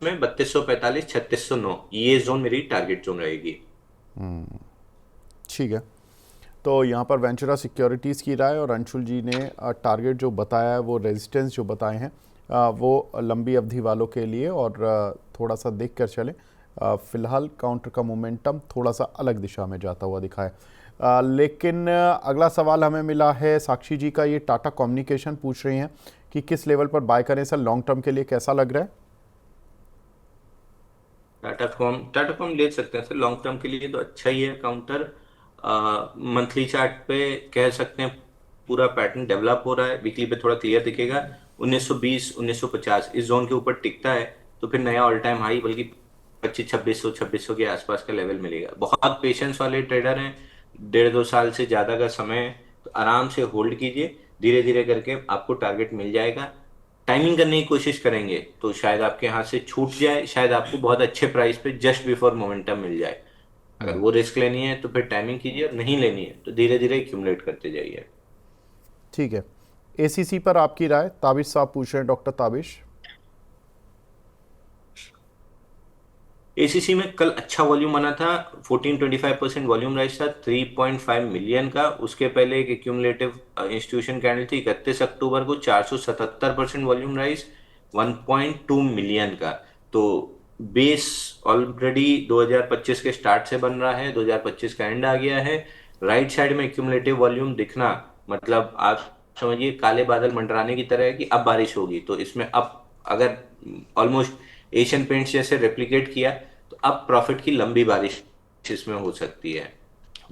में 3245, 3609 ये जोन मेरी टारगेट जोन रहेगी। ठीक है, तो यहाँ पर वेंचुरा सिक्योरिटीज़ की राय और अंशुल जी ने टारगेट जो बताया है, वो रेजिस्टेंस जो बताए हैं, वो लंबी अवधि वालों के लिए, और थोड़ा सा देख कर चलें। फ़िलहाल काउंटर का मोमेंटम थोड़ा सा अलग दिशा में जाता हुआ दिखा है। लेकिन अगला सवाल हमें मिला है साक्षी जी का, ये टाटा कम्युनिकेशन पूछ रही हैं कि किस लेवल पर बाय करें सर, लॉन्ग टर्म के लिए कैसा लग रहा है? टाटा कॉम ले सकते हैं सर, लॉन्ग टर्म के लिए तो अच्छा ही है काउंटर। मंथली चार्ट पे कह सकते हैं पूरा पैटर्न डेवलप हो रहा है, वीकली पे थोड़ा क्लियर दिखेगा। 1920, 1950 इस जोन के ऊपर टिकता है तो फिर नया ऑल टाइम हाई, बल्कि 2500, 2600 के आसपास का लेवल मिलेगा। बहुत पेशेंस वाले ट्रेडर हैं, 1.5-2 साल से ज्यादा का समय है, तो आराम से होल्ड कीजिए, धीरे धीरे करके आपको टारगेट मिल जाएगा। टाइमिंग करने की कोशिश करेंगे तो शायद आपके हाथ से छूट जाए, शायद आपको बहुत अच्छे प्राइस पे जस्ट बिफोर मोमेंटम मिल जाए। अगर वो रिस्क लेनी है तो फिर टाइमिंग कीजिए, और नहीं लेनी है तो धीरे धीरे एक्यूमुलेट करते जाइए। ठीक है, एसीसी पर आपकी राय, ताबिश साहब पूछ रहे हैं, डॉक्टर ताबिश। एसीसी में कल अच्छा वॉल्यूम बना था, 14-25% वॉल्यूम राइज था 3.5 मिलियन का। उसके पहले एक एक्यूमुलेटिव इंस्टीट्यूशन कैंडल थी 31 अक्टूबर को, 477% वॉल्यूम राइज, 1.2 मिलियन का। तो बेस ऑलरेडी 2025 के स्टार्ट से बन रहा है, 2025 का एंड आ गया है। राइट साइड में एक्यूमुलेटिव वॉल्यूम दिखना मतलब आप समझिए काले बादल मंडराने की तरह है कि अब बारिश होगी। तो इसमें अब अगर ऑलमोस्ट एशियन पेंट्स जैसे रेप्लिकेट किया तो अब प्रॉफिट की लंबी बारिश इसमें हो सकती है।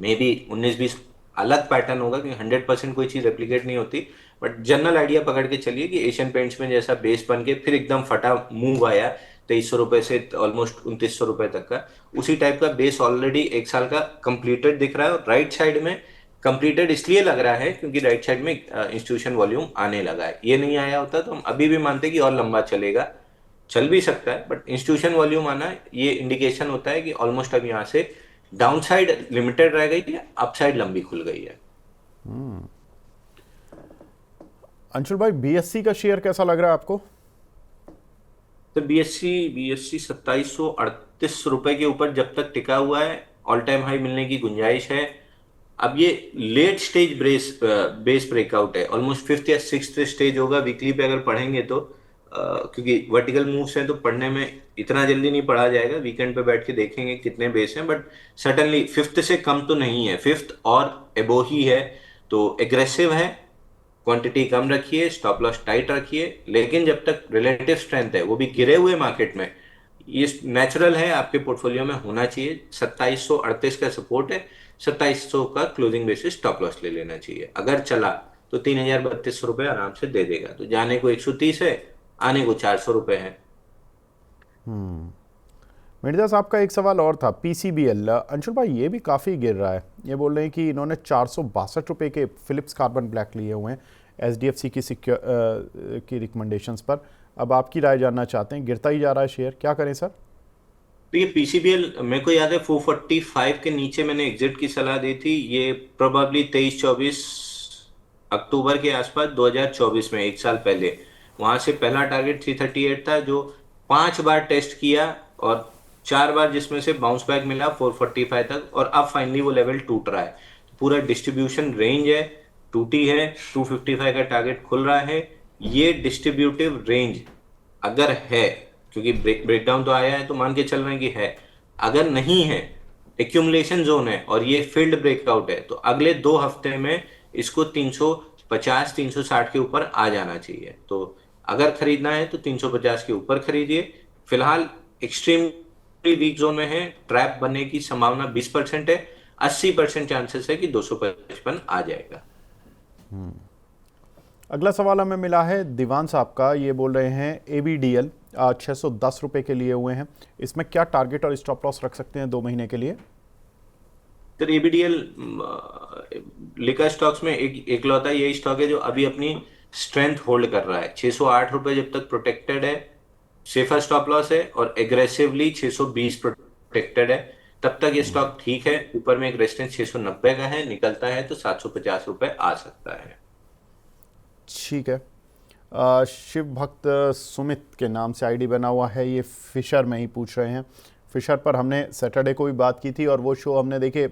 मे बी 19-20 अलग पैटर्न होगा, क्योंकि 100% कोई चीज रेप्लिकेट नहीं होती। बट जनरल आइडिया पकड़ के चलिए कि एशियन पेंट्स में जैसा बेस बन के फिर एकदम फटा मूव आया 2300 रुपए से ऑलमोस्ट 2900 रुपए तक का, उसी टाइप का बेस ऑलरेडी एक साल का कंप्लीटेड दिख रहा है। और राइट साइड में कंप्लीटेड इसलिए लग रहा है क्योंकि राइट साइड में इंस्टीट्यूशन वॉल्यूम आने लगा है। ये नहीं आया होता तो हम अभी भी मानते कि और लंबा चलेगा, चल भी सकता है, बट इंस्टीट्यूशन वॉल्यूम आना ये इंडिकेशन होता है कि ऑलमोस्ट अब यहाँ से डाउन साइड लिमिटेड रह गई है, अपसाइड लंबी खुल गई है। अंशुल भाई, बीएससी का शेयर कैसा लग रहा है आपको? तो बीएससी 2738 रुपए के ऊपर जब तक टिका हुआ है, ऑल टाइम हाई मिलने की गुंजाइश है। अब ये लेट स्टेज बेस ब्रेकआउट है, ऑलमोस्ट फिफ्थ या सिक्स्थ स्टेज होगा वीकली पे अगर पढ़ेंगे तो। क्योंकि वर्टिकल मूव्स हैं तो पढ़ने में इतना जल्दी नहीं पढ़ा जाएगा, वीकेंड पे बैठ के देखेंगे कितने बेस हैं, बट सर्टनली फिफ्थ से कम तो नहीं है, फिफ्थ और एबो ही है। तो एग्रेसिव है, क्वांटिटी कम रखिए, स्टॉप लॉस टाइट रखिए, लेकिन जब तक रिलेटिव स्ट्रेंथ है वो भी गिरे हुए मार्केट में, ये नेचुरल है आपके पोर्टफोलियो में होना चाहिए। 2738 का सपोर्ट है, 2700 का क्लोजिंग बेसिस स्टॉप लॉस ले लेना चाहिए। अगर चला तो 3032 रुपए आराम से दे देगा। तो जाने को 130 है, आने को 400 रुपए है। मिर्जा साहब का एक सवाल और था, पीसीबीएल, अंशुल भाई ये भी काफ़ी गिर रहा है। ये बोल रहे हैं कि इन्होंने 462 रुपये के फिलिप्स कार्बन ब्लैक लिए हुए हैं एचडीएफसी की की रिकमेंडेशंस पर। अब आपकी राय जानना चाहते हैं, गिरता ही जा रहा है शेयर, क्या करें सर? तो ये पीसीबीएल मेरे को याद है 445 के नीचे मैंने एग्जिट की सलाह दी थी। ये प्रोबेबली 23-24 अक्टूबर के आसपास 2024 में, एक साल पहले। वहां से पहला टारगेट 338 था, जो 5 बार टेस्ट किया और 4 बार जिसमें से बाउंस बैक मिला 445 तक, और अब फाइनली वो लेवल टूट रहा है। तो पूरा डिस्ट्रीब्यूशन रेंज है, टूटी है। 255 का टारगेट खुल रहा है। ये डिस्ट्रीब्यूटिव रेंज अगर है, क्योंकि ब्रेकडाउन तो आया है तो मान के चल रहे हैं कि है, अगर नहीं है, एक्यूमुलेशन जोन है और ये फील्ड ब्रेकआउट है, तो अगले 2 हफ्ते में इसको 350 360 के ऊपर आ जाना चाहिए। तो अगर खरीदना है तो 350 के ऊपर खरीदिए। फिलहाल एक्सट्रीमली वीक जोन में है, ट्रैप बनने की संभावना 20% है। 80% चांसेस है कि 255 आ जाएगा। अगला सवाल हमें मिला है दीवान साहब का। ये बोल रहे हैं एबीडीएल 610 रुपये के लिए हुए हैं, इसमें क्या टारगेट और स्टॉप लॉस रख सकते हैं 2 महीने के लिए? तो एबीडीएल लिकर स्टॉक्स में एक एकलौता यही स्टॉक है जो अभी अपनी स्ट्रेंथ होल्ड कर रहा है। 608 रुपए जब तक प्रोटेक्टेड है, सेफर स्टॉप लॉस है, और एग्रेसिवली 620 प्रोटेक्टेड है, तब तक ये स्टॉक ठीक है। ऊपर में एक रेजिस्टेंस 690 का है, निकलता है तो 750 रुपए आ सकता है। ठीक है। शिव भक्त सुमित के नाम से आईडी बना हुआ है, ये फिशर में ही पूछ रहे हैं। फिशर पर हमने सैटरडे को भी बात की थी और वो शो हमने देखे,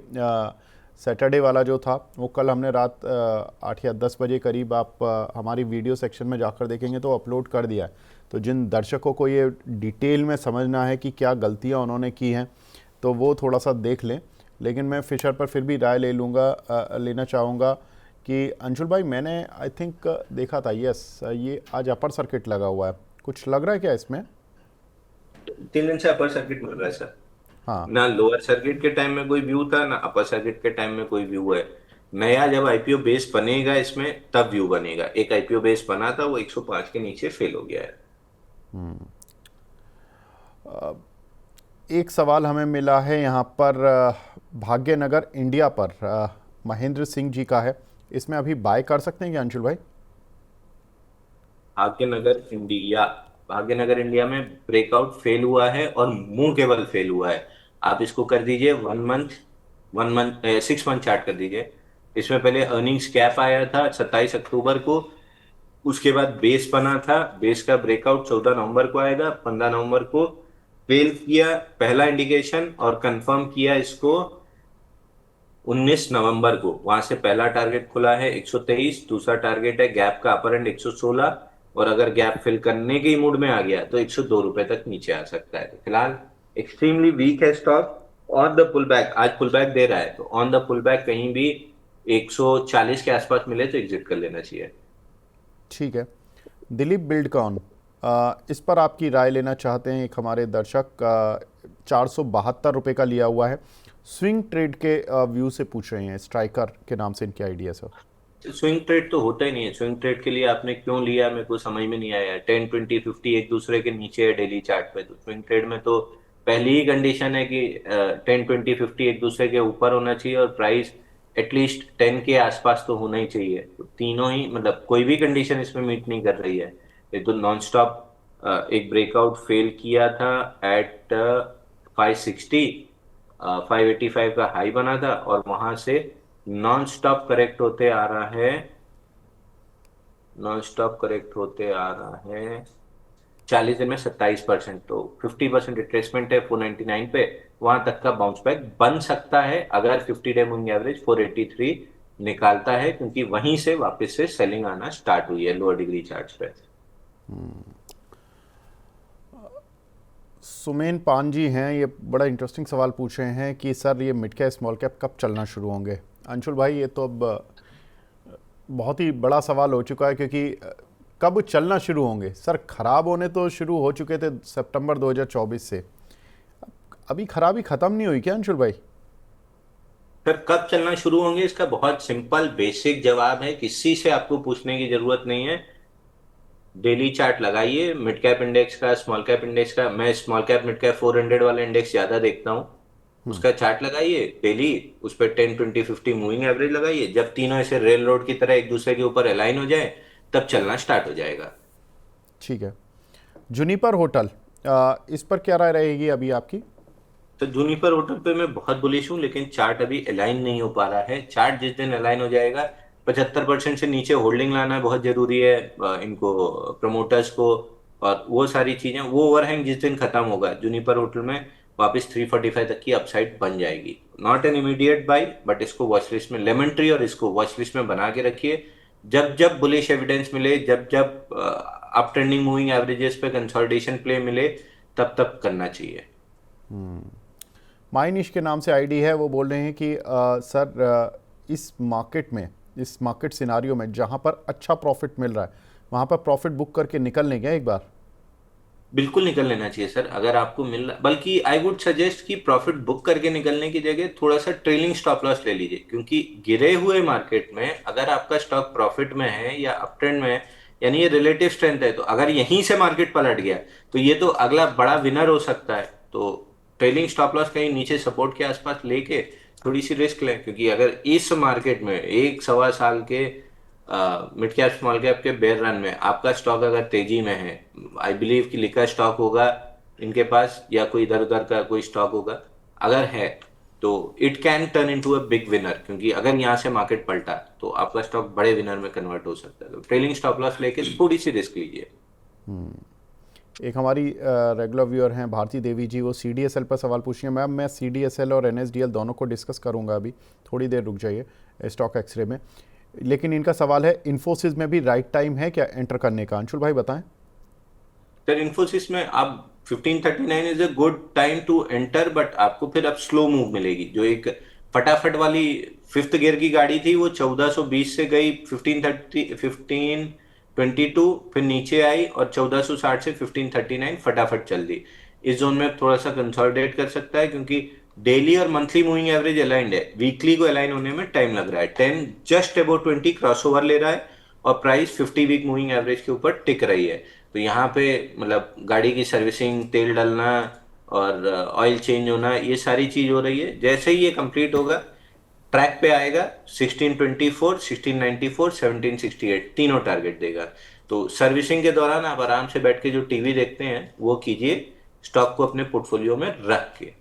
सैटरडे वाला जो था वो कल हमने रात 8 या 10 बजे करीब, आप हमारी वीडियो सेक्शन में जाकर देखेंगे तो अपलोड कर दिया है। तो जिन दर्शकों को ये डिटेल में समझना है कि क्या गलतियां उन्होंने की हैं तो वो थोड़ा सा देख लें। लेकिन मैं फिशर पर फिर भी राय लेना चाहूँगा कि अंशुल भाई, मैंने आई थिंक देखा था, यस ये आज अपर सर्किट लगा हुआ है, कुछ लग रहा है क्या इसमें? 3 दिन से अपर सर्किट मिल रहा है सर। हाँ। ना लोअर सर्किट के टाइम में कोई व्यू था, ना अपर सर्किट के टाइम में कोई व्यू है। नया जब आईपीओ बेस बनेगा इसमें तब व्यू बनेगा। एक आईपीओ बेस बना था, वो 105 के नीचे फेल हो गया है। एक सवाल हमें मिला है यहाँ पर भाग्यनगर इंडिया पर, महेंद्र सिंह जी का है, इसमें अभी बाय कर सकते हैं क्या अंशुल भाई? भाग्यनगर इंडिया, भाग्यनगर इंडिया में ब्रेकआउट फेल हुआ है और मुंह केवल फेल हुआ है। आप इसको कर दीजिए 1 मंथ 6 मंथ चार्ट कर दीजिए। इसमें पहले अर्निंग्स कैप आया था 27 अक्टूबर को, उसके बाद बेस बना था। बेस का ब्रेकआउट 14 नवंबर को आएगा, 15 नवंबर को फेल किया पहला इंडिकेशन, और कंफर्म किया इसको 19 नवंबर को। वहां से पहला टारगेट खुला है 123, दूसरा टारगेट है गैप का अपर एंड 116, और अगर गैप फिल करने के मूड में आ गया तो 102 रुपए तक नीचे आ सकता है। तो फिलहाल एक्सट्रीमली वीक है stock. On the pull back, आज पुल बैक दे रहा है, तो ऑन द पुल बैक कहीं भी 140 के आसपास मिले तो एग्जिट कर लेना चाहिए। ठीक है। दिलीप बिल्डकॉन, इस पर आपकी राय लेना चाहते हैं एक हमारे दर्शक, 472 रुपये का लिया हुआ है, स्विंग ट्रेड के व्यू से पूछ रहे हैं, स्ट्राइकर के नाम से इनकी आइडिया सर। स्विंग ट्रेड तो होता ही नहीं है। स्विंग ट्रेड के लिए आपने क्यों लिया, मेरे को समझ में नहीं आया। 10 20 50 एक दूसरे के नीचे है डेली चार्ट पे, तो स्विंग ट्रेड में तो पहली ही कंडीशन है कि 10 20 50 एक दूसरे के ऊपर होना चाहिए और प्राइस एटलीस्ट 10 के आसपास तो होना ही चाहिए। तो तीनों ही, मतलब कोई भी कंडीशन इसमें मीट नहीं कर रही है। ये तो नॉन स्टॉप एक ब्रेकआउट फेल किया था एट 560, 585 का हाई बना था, और वहां से नॉन स्टॉप करेक्ट होते आ रहा है, नॉन स्टॉप करेक्ट होते आ रहा है 40 दिन में 27%। तो 50% रिट्रेसमेंट है 499 पे। वहां तक का बाउंस बैक बन सकता है अगर 50 डे मूविंग एवरेज 483 निकालता है, क्योंकि वहीं से वापस से सेलिंग आना स्टार्ट हुई है लोअर डिग्री चार्ट्स पे। सुमेन पान जी हैं, ये बड़ा इंटरेस्टिंग सवाल पूछ रहे हैं कि सर ये मिड कैप स्मॉल कैप कब चलना शुरू होंगे? अंशुल भाई, ये तो अब बहुत ही बड़ा सवाल हो चुका है, क्योंकि कब चलना शुरू होंगे सर? खराब होने तो शुरू हो चुके थे सितंबर 2024 से, अभी खराबी ख़त्म नहीं हुई क्या अंशुल भाई? फिर कब चलना शुरू होंगे, इसका बहुत सिंपल बेसिक जवाब है, किसी से आपको पूछने की जरूरत नहीं है। डेली चार्ट लगाइए मिड कैप इंडेक्स का, स्मॉल कैप इंडेक्स का। मैं स्मॉल कैप मिड कैप 400 वाला इंडेक्स ज्यादा देखता हूँ। उसका चार्ट लगाइए डेली, उस पर 10, 20, 50 मूविंग एवरेज लगाइए। जब तीनों ऐसे रेल रोड की तरह एक दूसरे के ऊपर अलाइन हो जाए, तब चलना स्टार्ट हो जाएगा। ठीक है। जुनिपर होटल, इस पर क्या राय रहेगी अभी आपकी? तो जूनिपर होटल पे मैं बहुत बुलिश हूँ, लेकिन चार्ट अभी अलाइन नहीं हो पा रहा है। चार्ट जिस दिन अलाइन हो जाएगा, 75% से नीचे होल्डिंग लाना बहुत जरूरी है इनको, प्रमोटर्स को। और वो सारी चीजें, वो ओवरहैंग जिस दिन खत्म होगा, जूनिपर होटल में वापस 345 तक की अपसाइड बन जाएगी। Not an immediate by, but इसको वॉच लिस्ट में, लेमन ट्री और इसको वॉच लिस्ट में बना के रखिए। जब जब बुलिश एविडेंस मिले, जब जब अप ट्रेंडिंग मूविंग एवरेजेस पे कंसोलिडेशन प्ले मिले, तब तब करना चाहिए। माइनिश के नाम से आईडी है, वो बोल रहे हैं कि सर इस मार्केट में, इस मार्केट सिनारियो में जहां पर अच्छा प्रॉफिट मिल रहा है वहां पर प्रॉफिट बुक करके निकल लें क्या एक बार? बिल्कुल निकल लेना चाहिए सर, अगर आपको मिल रहा। बल्कि आई वुड सजेस्ट कि प्रॉफिट बुक करके निकलने की जगह थोड़ा सा ट्रेलिंग स्टॉप लॉस ले लीजिए। क्योंकि गिरे हुए मार्केट में अगर आपका स्टॉक प्रॉफिट में है या अप ट्रेंड में है, यानी ये रिलेटिव स्ट्रेंथ है, तो अगर यहीं से मार्केट पलट गया, तो ये तो अगला बड़ा विनर हो सकता है। तो ट्रेलिंग स्टॉप लॉस कहीं नीचे सपोर्ट के आसपास लेके थोड़ी सी रिस्क लें। क्योंकि अगर इस मार्केट में एक सवा साल के मिड कैप स्मॉल कैप के बेयर रन में आपका स्टॉक अगर तेजी में है, आई बिलीव कि लिखा स्टॉक होगा इनके पास, या कोई इधर उधर का कोई स्टॉक होगा, अगर है तो it can turn into a big winner. क्योंकि अगर यहाँ से मार्केट पलटा, तो आपका स्टॉक बड़े विनर में कन्वर्ट हो सकता है। तो ट्रेलिंग स्टॉप लॉस लेके थोड़ी सी रिस्क लीजिए। एक हमारी रेगुलर व्यूअर हैं भारती देवी जी, वो CDSL पर सवाल पूछ रही हैं। मैम मैं CDSL और NSDL दोनों को डिस्कस करूंगा, अभी थोड़ी देर रुक जाइए स्टॉक एक्सरे में। लेकिन इनका सवाल है इन्फोसिस में भी राइट टाइम है क्या एंटर करने का? अंशुल भाई बताएं। सर इन्फोसिस में आप 1539 is a good time to enter, but आपको फिर अब स्लो मूव मिलेगी। जो एक फटाफट वाली फिफ्थ गियर की गाड़ी थी, वो 1420 से गई 1522, फिर नीचे आई और 1460 से 1539 फटाफट चल दी। इस जोन में थोड़ा सा कंसोलिडेट कर सकता है, क्योंकि डेली और मंथली मूविंग एवरेज अलाइंड है। वीकली को अलाइन होने में टाइम लग रहा है। 10 जस्ट अबाउट 20 क्रॉस ओवर ले रहा है, और प्राइस 50 वीक मूविंग एवरेज के ऊपर टिक रही है। तो यहाँ पे मतलब गाड़ी की सर्विसिंग, तेल डालना और ऑयल चेंज होना, ये सारी चीज हो रही है। जैसे ही ये कंप्लीट होगा, ट्रैक पे आएगा। 1624, 1694, 1768 तीनों टारगेट देगा। तो सर्विसिंग के दौरान आप आराम से बैठ के जो टीवी देखते हैं वो कीजिए, स्टॉक को अपने पोर्टफोलियो में रख के।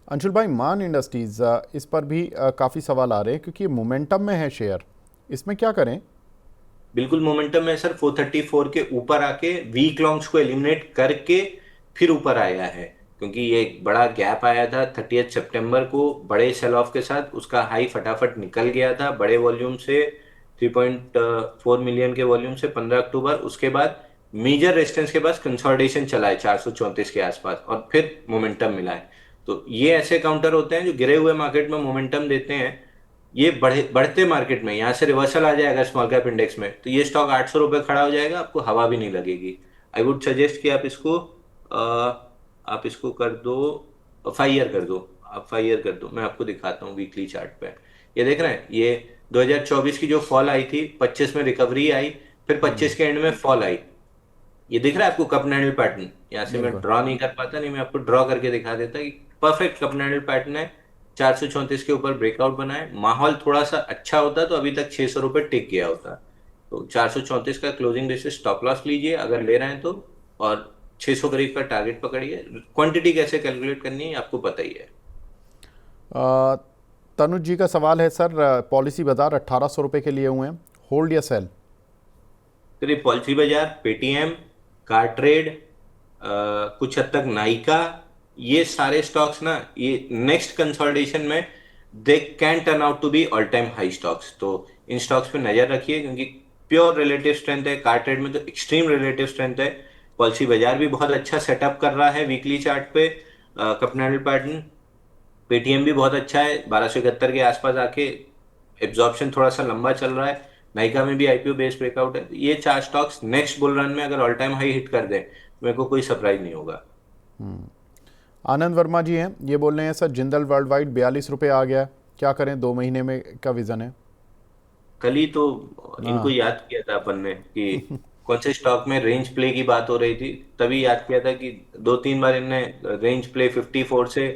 अंशुल भाई मान इंडस्ट्रीज, इस पर भी काफ़ी सवाल आ रहे हैं क्योंकि मोमेंटम में है शेयर, इसमें क्या करें? बिल्कुल मोमेंटम में सर, 434 के ऊपर आके वीक लॉन्ग्स को एलिमिनेट करके फिर ऊपर आया है। क्योंकि ये एक बड़ा गैप आया था 30 सितंबर को बड़े सेल ऑफ के साथ, उसका हाई फटाफट निकल गया था बड़े वॉल्यूम से, 3.4 मिलियन के वॉल्यूम से 15 अक्टूबर। उसके बाद मेजर रेजिस्टेंस के पास कंसोलिडेशन चला है 434 के आसपास, और फिर मोमेंटम मिला है। तो ये ऐसे काउंटर होते हैं जो गिरे हुए मार्केट में मोमेंटम देते हैं। ये बढ़ते मार्केट में यहाँ से रिवर्सल आ जाएगा स्मॉल कैप इंडेक्स में, तो ये स्टॉक 800 रुपये खड़ा हो जाएगा, आपको हवा भी नहीं लगेगी। आई वुड सजेस्ट कि आप इसको कर दो, 5 ईयर कर दो। आप 5 ईयर कर दो, मैं आपको दिखाता हूँ वीकली चार्ट पे। ये देख रहे हैं, ये 2024 की जो फॉल आई थी, 25 में रिकवरी आई, फिर 25 के एंड में फॉल आई। ये दिख रहा है आपको कप एंडल पैटर्न? यहाँ से मैं बिल्कुल। ड्रॉ नहीं कर पाता, नहीं मैं आपको ड्रॉ करके दिखा देता कि परफेक्ट कप एंडल पैटर्न है। 434 के ऊपर ब्रेकआउट बना है। माहौल थोड़ा सा अच्छा होता तो अभी तक 600 रुपये टिक गया होता। तो 434 का क्लोजिंग बेसिस स्टॉप लॉस लीजिए अगर ले रहे हैं तो, और 600 करीब का टारगेट पकड़िए। क्वांटिटी कैसे कैलकुलेट करनी है आपको पता ही है। अ, तनुज जी का सवाल है सर, पॉलिसी बाजार 1800 रुपये के लिए हुए हैं, होल्ड या सेल? फिर पॉलिसी बाजार, पेटीएम, कार ट्रेड, कुछ हद तक नाइका, ये सारे स्टॉक्स ना, ये नेक्स्ट कंसोलिडेशन में they can turn out to be all time high stocks. तो इन स्टॉक्स पे नजर रखिए, क्योंकि प्योर रिलेटिव स्ट्रेंथ है। कार ट्रेड में तो एक्सट्रीम रिलेटिव स्ट्रेंथ है। पॉलिसी बाजार भी बहुत अच्छा सेटअप कर रहा है वीकली चार्ट पे, कपनल पैटर्न। पेटीएम भी बहुत अच्छा है, 1271 के आसपास आके एब्जॉर्प्शन थोड़ा सा लंबा चल रहा है। नाइका में भी आईपीओ बेस्ड ब्रेकआउट है। ये चार स्टॉक्स नेक्स्ट बुल रन में अगर ऑल टाइम हाई हिट कर दें, तो मेरे को कोई सरप्राइज नहीं होगा। आनंद वर्मा जी हैं, ये बोल रहे हैं सर जिंदल वर्ल्ड वाइड 42 रुपये आ गया, क्या करें? 2 महीने में का विज़न है। कल ही तो इनको हाँ। याद किया था अपन ने कि कौन से स्टॉक में रेंज प्ले की बात हो रही थी, तभी याद किया था कि 2-3 बार इनने रेंज प्ले 54 से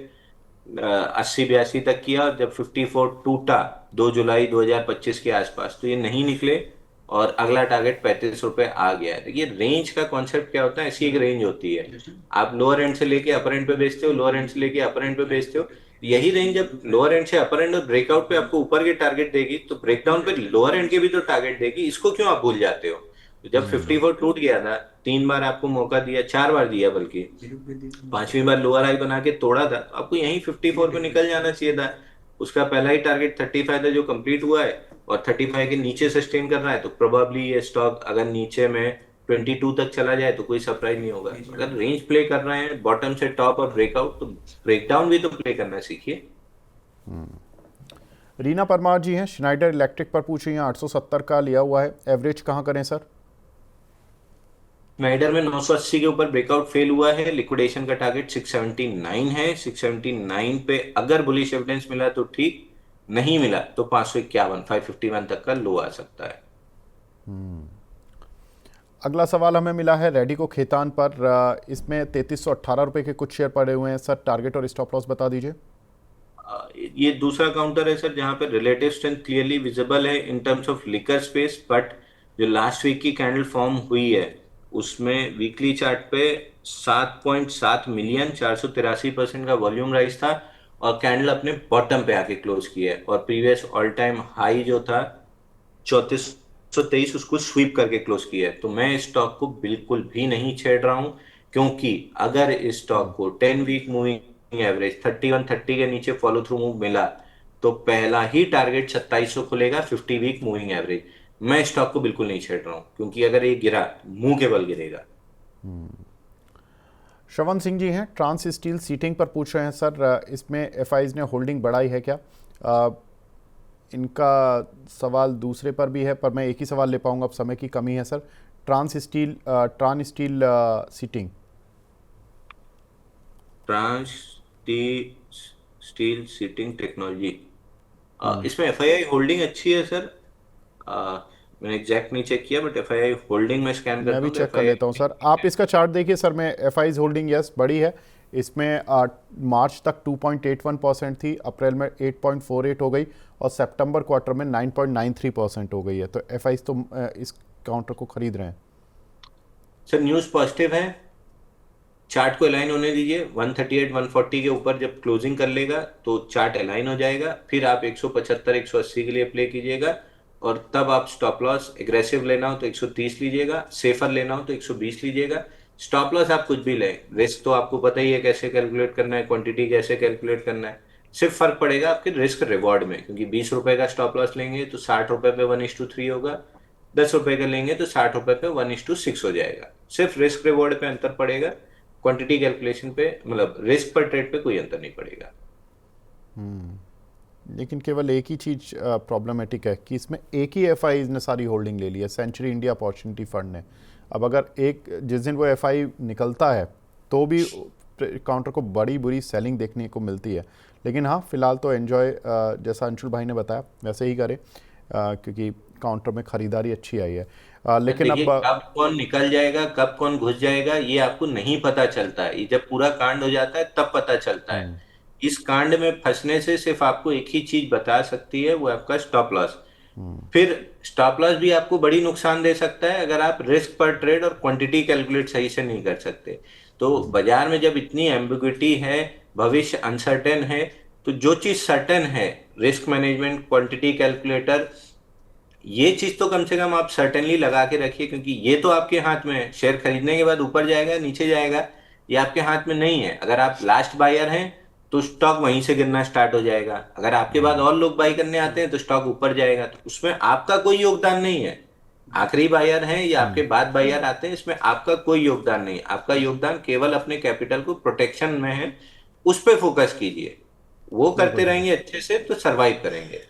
80-82 तक किया, और जब 54 टूटा 2 जुलाई 2025 के आसपास, तो ये नहीं निकले, और अगला टारगेट 35 रुपए आ गया है। देखिए रेंज का कॉन्सेप्ट क्या होता है, ऐसी एक रेंज होती है, आप लोअर एंड से लेके अपर एंड पे बेचते हो, लोअर एंड से लेके अपर एंड पे बेचते हो। यही रेंज जब लोअर एंड से अपर एंड और ब्रेकआउट पे आपको ऊपर के टारगेट देगी, तो ब्रेकडाउन पे लोअर एंड के भी तो टारगेट देगी, इसको क्यों आप भूल जाते हो? तो जब 54 टूट गया था, 3 बार आपको मौका दिया, 4 बार दिया बल्कि, 5वीं बार लोअर हाई बना के तोड़ा था, तो आपको यहीं 54 पे निकल जाना चाहिए था। उसका पहला ही टारगेट 35 था जो कंप्लीट हुआ है, और 35 के नीचे सस्टेन कर रहा है, तो प्रोबेबली ये स्टॉक अगर नीचे में 22 तक चला जाए तो कोई सरप्राइज नहीं होगा। अगर रेंज प्ले कर रहे हैं बॉटम से टॉप और ब्रेकआउट, तो ब्रेकडाउन भी तो प्ले करना सीखिए। रीना परमार जी हैं श्नाइडर इलेक्ट्रिक पर पूछ रही हैं, 870 का लिया हुआ है, एवरेज कहाँ करें सर? स्नाइडर में 980 के ऊपर ब्रेकआउट फेल हुआ है, लिक्विडेशन का टारगेट 679 है। 679 पे अगर बुलिश एविडेंस मिला तो ठीक, नहीं मिला तो 551 551 तक का लो आ सकता है। अगला सवाल हमें मिला है रेडिको खेतान पर, इसमें 3318 रुपये के कुछ शेयर पड़े हुए हैं सर, टारगेट और स्टॉप लॉस बता दीजिए। ये दूसरा काउंटर है सर जहां पे रिलेटिव स्ट्रेंथ क्लियरली विजिबल है in terms of liquor space, but जो लास्ट वीक की कैंडल फॉर्म हुई है उसमें वीकली चार्ट पे 7.7 मिलियन 483% का वॉल्यूम राइज था, और कैंडल अपने बॉटम पे आके क्लोज किया है, और प्रीवियस ऑल टाइम हाई जो था 3423 उसको स्वीप करके क्लोज किया है। तो मैं इस स्टॉक को बिल्कुल भी नहीं छेड़ रहा हूं, क्योंकि अगर इस स्टॉक को 10 वीक मूविंग एवरेज 3130 के नीचे फॉलो थ्रू मूव मिला, तो पहला ही टारगेट 2700 खुलेगा 50 वीक मूविंग एवरेज। मैं स्टॉक को बिल्कुल नहीं छेड़ रहा हूं, क्योंकि अगर ये गिरा मुंह के बल गिरेगा। श्रवण सिंह जी हैं ट्रांस स्टील सीटिंग पर पूछ रहे हैं सर, इसमें एफआईज ने होल्डिंग बढ़ाई है क्या? अ, इनका सवाल दूसरे पर भी है, पर मैं एक ही सवाल ले पाऊंगा, अब समय की कमी है sir. Trans steel seating. Trans steel seating technology, इसमें एफआईआई होल्डिंग अच्छी है सर। मैंने एग्जैक्ट नहीं चेक किया, बट एफआईआई होल्डिंग में स्कैन मैं करता भी हूँ तो चेक कर लेता हूँ सर, आप एफआईआई। इसका चार्ट देखिए सर। मैं एफआईज होल्डिंग यस बढ़ी है इसमें। मार्च तक 2.81% थी, अप्रैल में 8.48 हो गई, और सितंबर क्वार्टर में 9.93% हो गई है। तो एफआईज तो इस काउंटर को खरीद रहे हैं। सर न्यूज़ पॉजिटिव है, चार्ट को अलाइन होने दीजिए। 138 140 के ऊपर जब क्लोजिंग कर लेगा तो चार्ट अलाइन हो जाएगा, फिर आप 175 180 के लिए प्ले कीजिएगा, और तब आप स्टॉप लॉस एग्रेसिव लेना हो तो 130 लीजिएगा, सेफर लेना हो तो 120 लीजिएगा। स्टॉप लॉस आप कुछ भी लें, रिस्क तो आपको पता ही है कैसे कैलकुलेट करना है, क्वांटिटी कैसे कैलकुलेट करना है। सिर्फ फर्क पड़ेगा आपके रिस्क रिवॉर्ड में, क्योंकि 20 रुपए का स्टॉप लॉस लेंगे तो 60 रुपए पे 1:3 होगा, 10 रुपए का लेंगे तो 60 रुपए पे 1:6 हो जाएगा। सिर्फ रिस्क रिवॉर्ड पे अंतर पड़ेगा, क्वांटिटी कैलकुलेशन पे, मतलब रिस्क पर ट्रेड पे कोई अंतर नहीं पड़ेगा। लेकिन केवल एक ही चीज़ प्रॉब्लमेटिक है कि इसमें एक ही एफआई ने सारी होल्डिंग ले ली है, सेंचुरी इंडिया अपॉर्चुनिटी फंड ने। अब अगर एक जिस दिन वो एफआई निकलता है तो भी काउंटर को बड़ी बुरी सेलिंग देखने को मिलती है। लेकिन हाँ, फिलहाल तो एन्जॉय, जैसा अंशुल भाई ने बताया वैसे ही करें, क्योंकि काउंटर में ख़रीदारी अच्छी आई है। लेकिन देखिए अब कब कौन निकल जाएगा, कब कौन घुस जाएगा, ये आपको नहीं पता चलता है, ये जब पूरा कांड हो जाता है तब पता चलता है। इस कांड में फंसने से सिर्फ आपको एक ही चीज बता सकती है, वो आपका स्टॉप लॉस। फिर स्टॉप लॉस भी आपको बड़ी नुकसान दे सकता है अगर आप रिस्क पर ट्रेड और क्वांटिटी कैलकुलेट सही से नहीं कर सकते। तो बाजार में जब इतनी एम्बिग्युइटी है, भविष्य अनसर्टेन है, तो जो चीज सर्टेन है, रिस्क मैनेजमेंट, क्वांटिटी कैलकुलेटर, ये चीज तो कम से कम आप सर्टेनली लगा के रखिए, क्योंकि ये तो आपके हाथ में है। शेयर खरीदने के बाद ऊपर जाएगा नीचे जाएगा, ये आपके हाथ में नहीं है। अगर आप लास्ट बायर हैं तो स्टॉक वहीं से गिरना स्टार्ट हो जाएगा, अगर आपके बाद और लोग बाई करने आते हैं तो स्टॉक ऊपर जाएगा, तो उसमें आपका कोई योगदान नहीं है। आखिरी बायर हैं या आपके बाद बायर आते हैं, इसमें आपका कोई योगदान नहीं है। आपका योगदान केवल अपने कैपिटल को प्रोटेक्शन में है, उस पर फोकस कीजिए। वो करते बिल्कुल बिल्कुल। रहेंगे अच्छे से तो सरवाइव करेंगे।